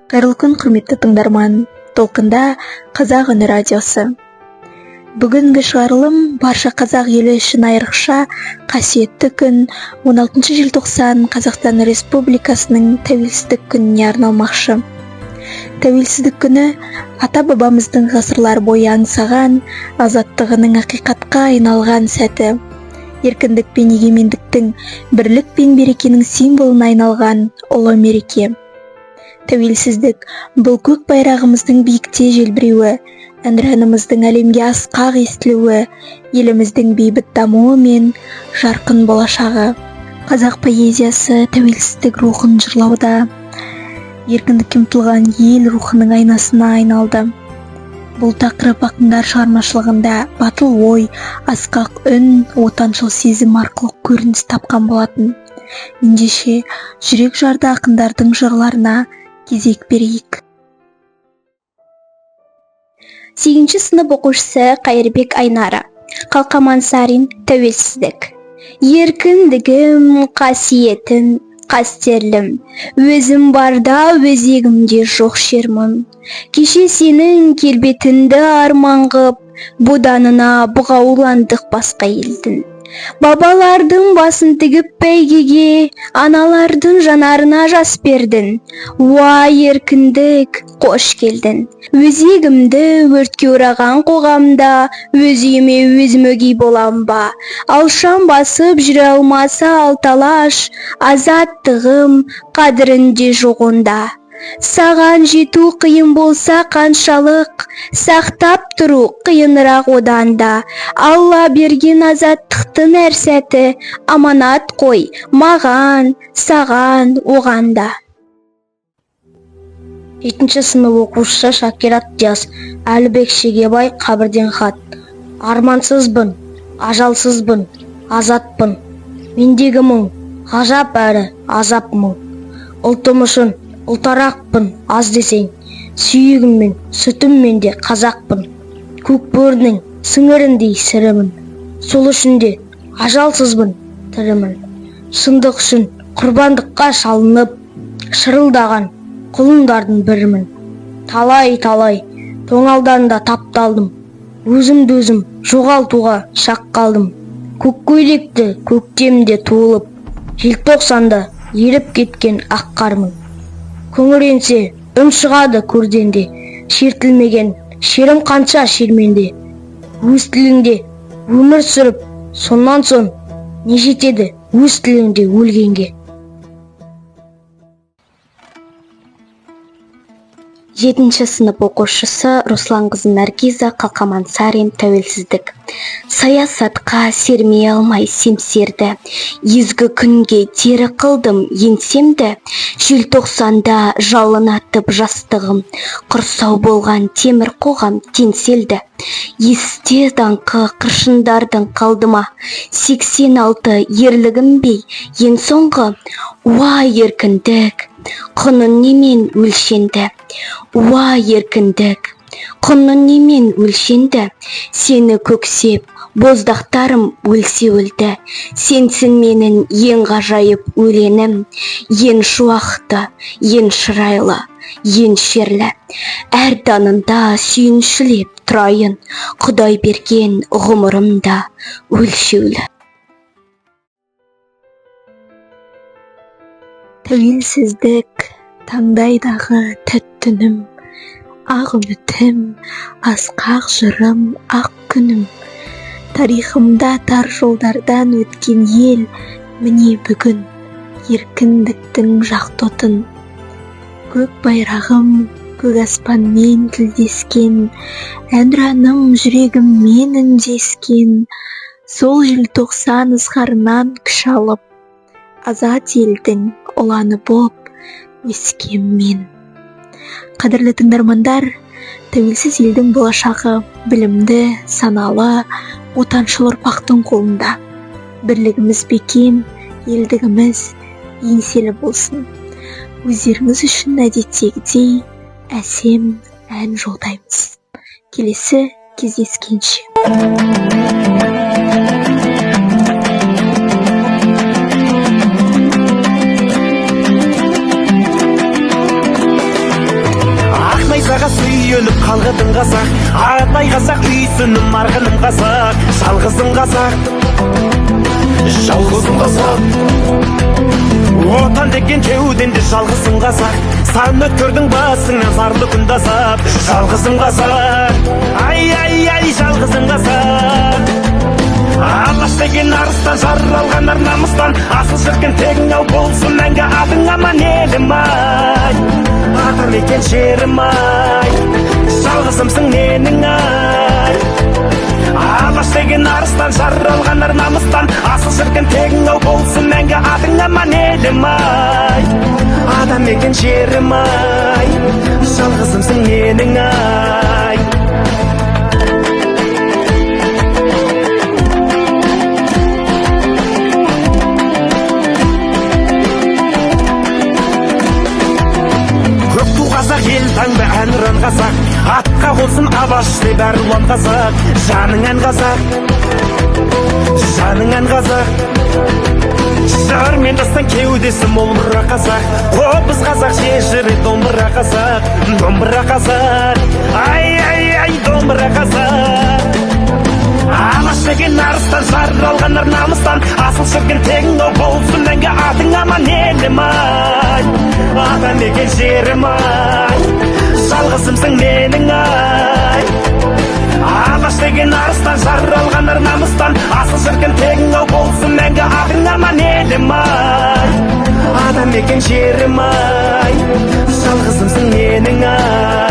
Қайырлы күн, құрметті тыңдарман. Толқында Қазақ үні радиосы. Бүгінгі шығарылым барша қазақ елі үшін айрықша қасиетті күн 16 желтоқсан Қазақстан Республикасының тәуелсіздік күніне арналмақшы. Тәуелсіздік күні ата-бабамыздың ғасырлар бойы аңсаған азаттығының ақиқатқа айналған сәті. Еркіндік пен егемендіктің, бірлік пен берекенің символына айналған ұлы мереке. Тәуелсіздік бұл көк байрағымыздың биікте желбіреуі, әнұранымыздың әлемге асқақ естілуі, еліміздің бейбіт дамуы мен жарқын болашағы. Қазақ поэзиясы тәуелсіздік рухын жырлауда, еркіндікке ұмтылған ел рухының айнасына айналды. Бұл тақырып ақындар шығармашылығында батыл ой, асқақ үн, отаншыл сезім арқылы көрініс тапқан болатын. Ендеше жүрек жарды ақындардың жырларына кезек берейік. 8 сынып оқушысы Қайырбек Айнара. Қалқаман Сарин. Тәуелсіздік. Еркіндігім, қасиетім, қастерлім, өзім барда өзегімде жоқ шермін. Кеше сенің келбетіңді арман қып, буданына бұғауландық басқа елдің. Бабалардың басын тігіп бәйгеге, аналардың жанарына жас бердің. Уа еркіндік, қош келдің. Өзегімді өртке ораған қоғамда, өз үйіме өзім өгей болам ба? Алшам басып жүре алмаса алталаш, азаттығым қадірінде жоқ онда. Саған жету қиын болса қаншалық, сақтап тұру қиынырақ одан да. Алла берген азаттықтың әр сәті, аманат қой маған, саған, оған да. 7 сынып оқушысы Шакират Диас. Әлібек Шегебай. Қабірден хат. Армансызбын, ажалсызбын, азатпын. Мендегі мұң, ғажап әрі азап мұң. Ұлтым үшін ұлтарақпын аз десең, сүйегіммен, сүтіммен де қазақпын. Көк бөрінің сіңіріндей сірімін. Сол үшін де ажалсызбын, тірімін. Шындық үшін құрбандыққа шалынып, шырылдаған құлындардың бірімін. Талай тоңалдан да тапталдым. Өзімді өзім жоғалтуға шақ қалдым. Көк көйлекті көктемде туылып, желтоқсанда еріп кеткен ақ қармын. Күңіренсе үн шығады көрденде, шертілмеген шерім қанша шерменде. Өз тіліңде өмір сүріп, соннан соң не жетеді өз тіліңде өлгенге. 7 сынып оқушысы Русланқызы Наргиза. Қалқаман Сарин. Тәуелсіздік. Саясатқа сермей алмай семсерді, езгі күнге тері қылдым еңсемді. Желтоқсанда жалын атып жастығым, құрсау болған темір қоғам теңселді. Есте даңқы қыршындардың қалдыма, 86 ерлігім бей ең соңғы. Уа еркіндік, құның немен өлшенді? Уа еркіндік, құның немен өлшенді? Сені көксеп, боздақтарым өлсе өлді. Сенсін менің ең ғажайып өлеңім, ең шуақты, ең шырайлы, ең шерлі. Әр танында сүйіншілеп тұрайын, Құдай берген ғұмырымда өлшеулі. Тәуелсіздік таңдайдағы тәттінім, ақ үмітім, асқақ жырым, ақ күнім. Тарихымда тар жолдардан өткен ел, міне бүгін еркіндіктің жақты отын. Көк байрағым көк аспанмен тілдескен, әнұраным жүрегіммен үндескен. Сол желтоқсан ызғарынан күш алып, азат елдің ұланы боп өскен мен. Қадірлі тыңдармандар, тәуелсіз елдің болашағы білімді, саналы, отаншыл ұрпақтың қолында. Бірлігіміз бекем, елдігіміз еңселі болсын. Өздеріңіз үшін әдеттегідей әсем ән жолдаймыз. Келесі кездескенше. қалғыдың қазақ, атай қазақ, үйсінім арғыным қазақ, жалғызым қазақ, жалғызым қазақ. Отан деген кеуденде жалғызым қазақ, сан өткірдің басыңнан зарлы күн азап, жалғызым қазақ, ай ай ай жалғызым қазақ. Алаш деген арыстан, жаралғанар намыстан, асыл шіркін тегің ау болсын мәңгі адың аман елім ай, атам екен жерім ай, жалғызымсың менің ай. Алаш деген арыстан, жаралғанар намыстан, асыл шіркін тегің ау болсын мәңгі адың аман елім ай, адам екен жерім ай, жалғызымсың менің ай. Қазақ ел таңда әнұран қазақ, атқа қонсын абаштай бәрі ұлан қазақ, жаның ән қазақ, жаның ән қазақ. Жар мен дастан кеудесі мол мұра қазақ, қобыз қазақ, шешірі домбыра қазақ, домбыра қазақ, ай ай ай домбыра қазақ. Алаш деген арыстан, жаралғанар намыстан, асыл шіркін тегің ау болсын мәңгі атың аман елім ай, адам екен жерім ай, жалғызымсың менің ай. Алаш деген арыстан, жаралғанар намыстан, асыл шіркін тегің ау болсын мәңгі атың аман елім ай, адам екен жерім ай, жалғызымсың менің ай.